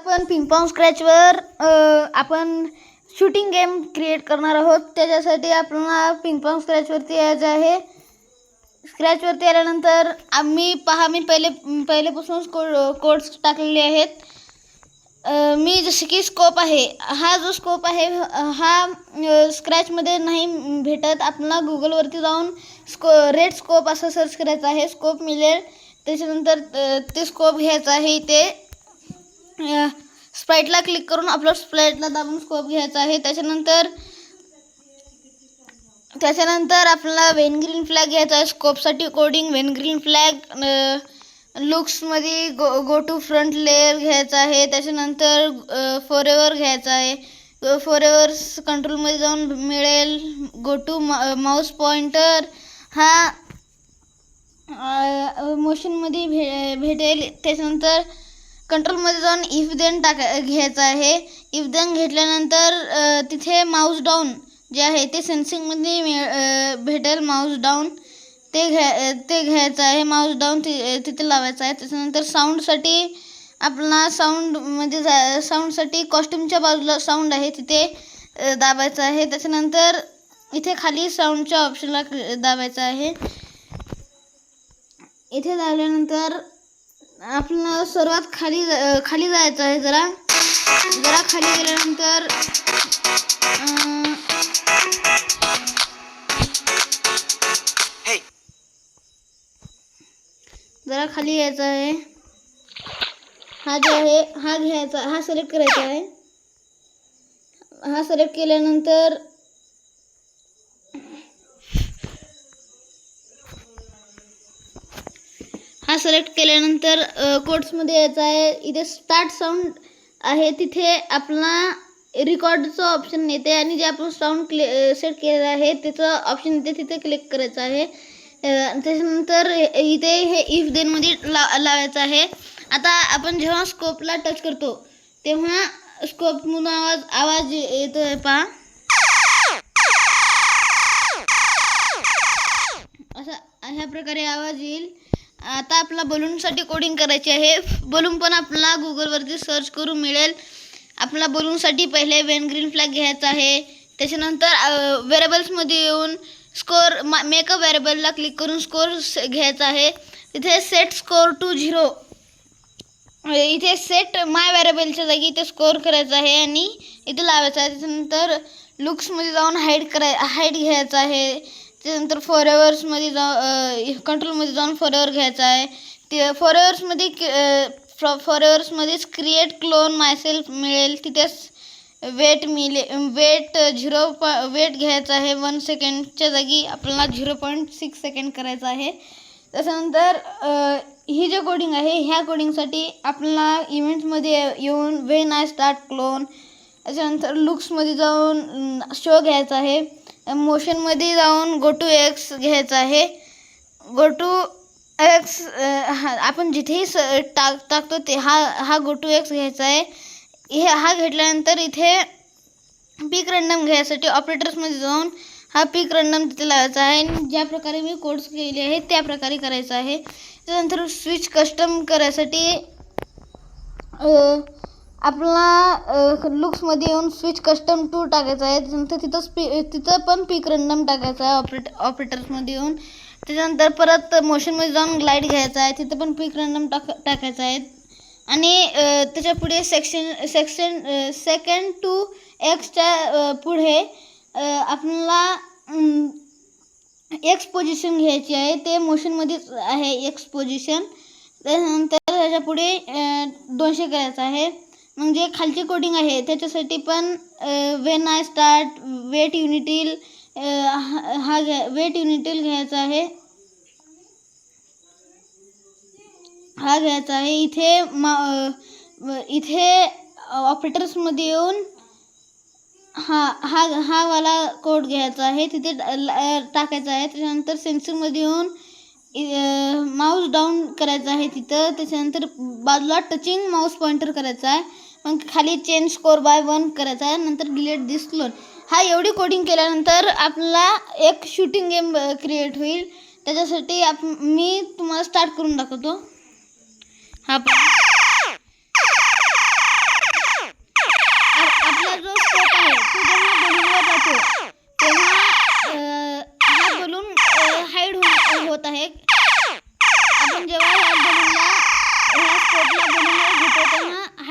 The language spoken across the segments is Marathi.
आपण पिंपॉंग स्क्रॅचवर आपण शूटिंग गेम क्रिएट करणार आहोत। त्याच्यासाठी आपल्याला पिंपॉंग स्क्रॅचवरती यायचं आहे। स्क्रॅचवरती आल्यानंतर मी पहिलेपासूनच कोड्स टाकलेले आहेत। मी जसे की स्कोप आहे, हा जो स्कोप आहे हा स्क्रॅचमध्ये नाही भेटत। आपल्याला गुगलवरती जाऊन रेड स्कोप असं सर्च करायचं आहे, स्कोप मिळेल। त्याच्यानंतर ते स्कोप घ्यायचा आहे। इथे स्प्राईटला क्लिक करून अपलोड स्प्राईटला दाबून स्कोप घ्यायचा आहे। त्याच्यानंतर आपल्याला वेन ग्रीन फ्लॅग घ्यायचा आहे। स्कोपसाठी कोडिंग वेन ग्रीन फ्लॅग, लुक्समध्ये गो टू फ्रंट लेअर घ्यायचा आहे। त्याच्यानंतर फॉरएव्हर घ्यायचा आहे। फॉरएव्हर कंट्रोलमध्ये जाऊन मिळेल। गो टू माऊस पॉइंटर हा मोशनमध्ये भेटेल। त्याच्यानंतर कंट्रोलमध्ये जाऊन इफ देन घ्यायचं आहे। इफ देन घेतल्यानंतर तिथे माऊस डाऊन जे आहे ते सेन्सिंगमध्ये भेटेल। माऊस डाऊन ते घ्यायचं आहे। माऊस डाऊन तिथे लावायचं आहे। त्याच्यानंतर साऊंडसाठी आपल्याला साऊंडसाठी कॉस्ट्यूमच्या बाजूला साऊंड आहे तिथे दाबायचं आहे। त्याच्यानंतर इथे खाली साऊंडच्या ऑप्शनला दाबायचं आहे। इथे दाबल्यानंतर आपल्याला सर्वात खाली जायचं आहे। जरा खाली गेल्यानंतर जरा खाली यायचं आहे। हा जो आहे हा घ्यायचा, हा सिलेक्ट करायचा आहे। हा सिलेक्ट केल्यानंतर कोड्समध्ये यायचं आहे। इथे स्टार्ट साऊंड आहे, तिथे आपला रेकॉर्डचं ऑप्शन येते आणि जे आपण साऊंड सेट केलेलं आहे त्याचं ऑप्शन येते, तिथे क्लिक करायचं आहे। त्याच्यानंतर इथे हे इफ देन मध्ये लावायचं आहे। आता आपण जेव्हा स्कोपला टच करतो तेव्हा स्कोपमधून आवाज येतोय पहा, अशा प्रकारे आवाज येईल। आता आपला बलूनसाठी कोडिंग करायची आहे। बलून पण आपल्याला गुगलवरती सर्च करून मिळेल। आपल्याला बलूनसाठी पहिले वेन ग्रीन फ्लॅग घ्यायचा आहे। त्याच्यानंतर व्हेरिएबल्समध्ये येऊन स्कोर मेक अ व्हेरिएबलला क्लिक करून स्कोर घ्यायचा आहे। तिथे सेट स्कोर टू 0 इथे सेट माय व्हेरिएबलच्या जागी इथे स्कोर करायचा आहे आणि इथे लावायचा आहे। त्याच्यानंतर लुक्समध्ये जाऊन हाईट घ्यायचा आहे। त्यानंतर फॉरएव्हर्समध्ये कंट्रोलमध्ये जाऊन फॉरएव्हर घ्यायचा आहे। ते फॉरएव्हर्समध्येच क्रिएट क्लोन मायसेल्फ मिळेल। तिथेच वेट घ्यायचा आहे। 1 सेकंडच्या जागी आपल्याला 0.6 सेकंड करायचं आहे। त्याच्यानंतर ही जे कोडिंग आहे ह्या कोडिंगसाठी आपल्याला इव्हेंट्समध्ये येऊन वेन आय स्टार्ट क्लोन, त्याच्यानंतर लुक्समध्ये जाऊन शो घ्यायचा आहे। मोशनमध्ये जाऊन गो टू एक्स घ्यायचं आहे। गो टू एक्स आपण जिथेही टाकतो ते हा गो टू एक्स घ्यायचा आहे। हा घेतल्यानंतर इथे पिक रँडम घ्यायसाठी ऑपरेटर्समध्ये जाऊन हा पिक रँडम तिथे लावायचा आहे। ज्या प्रकारे मी कोड्स केले आहेत त्या प्रकारे करायचं आहे। त्यानंतर स्विच कस्टम करायसाठी आपल्याला लुक्समध्ये येऊन स्विच कस्टम टू टाकायचं आहे। त्याच्यानंतर तिथं पण पिक रँडम टाकायचं आहे ऑपरेटर्समध्ये येऊन। त्याच्यानंतर परत मोशनमध्ये जाऊन ग्लाईड घ्यायचा आहे, तिथं पण पिक रँडम टाकायचं आहे। आणि त्याच्या पुढे सेकंड टू एक्सच्या पुढे आपल्याला एक्स पोझिशन घ्यायची आहे, ते मोशनमध्येच आहे एक्स पोझिशन। त्यानंतर त्याच्या पुढे 200 करायचं आहे। म्हणजे खालची कोडिंग आहे त्याच्यासाठी पण वेन आय स्टार्ट वेट युनिटिल घ्यायचा आहे, हा घ्यायचा आहे। इथे ऑपरेटर्समध्ये येऊन हा वाला कोड घ्यायचा आहे, तिथे टाकायचा आहे। त्याच्यानंतर सेन्सिंगमध्ये येऊन माऊस डाऊन करायचा आहे तिथं। त्याच्यानंतर बाजूला टचिंग माऊस पॉइंटर करायचा आहे, मग खाली चेंज स्कोर बाय 1 करायचा आहे। नंतर डिलीट दिस क्लोन। हा एवढी कोडिंग केल्यानंतर आपल्याला एक शूटिंग गेम क्रिएट होईल। त्याच्यासाठी मी तुम्हाला स्टार्ट करून दाखवतो। हा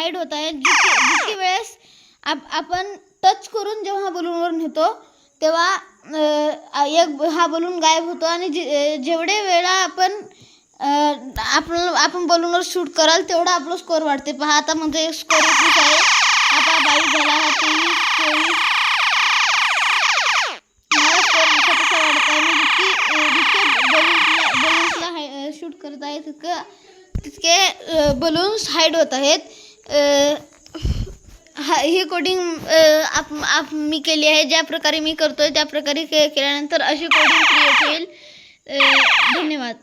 हाईड होत आहेत. जितकी वेळेस आपण टच करून जेव्हा बलूनवर नेतो तेव्हा हा बलून गायब होतो आणि जेवढे वेळा आपण बलूनवर शूट कराल तेवढा आपला स्कोअर वाढते. पहा आता म्हणजे स्कोअर 21 आहे. आता 22 झाला, हा 23, 24. मला स्कोअर कसा वाढत आहे. मी जितके बलून्सला शूट करत आहे तितके बलून्स हाईड होत आहेत. ही कोडिंग मी केली आहे. ज्या प्रकारे मी करतोय त्या प्रकारे केल्यानंतर अशी कोडिंग क्रिएट होईल. धन्यवाद.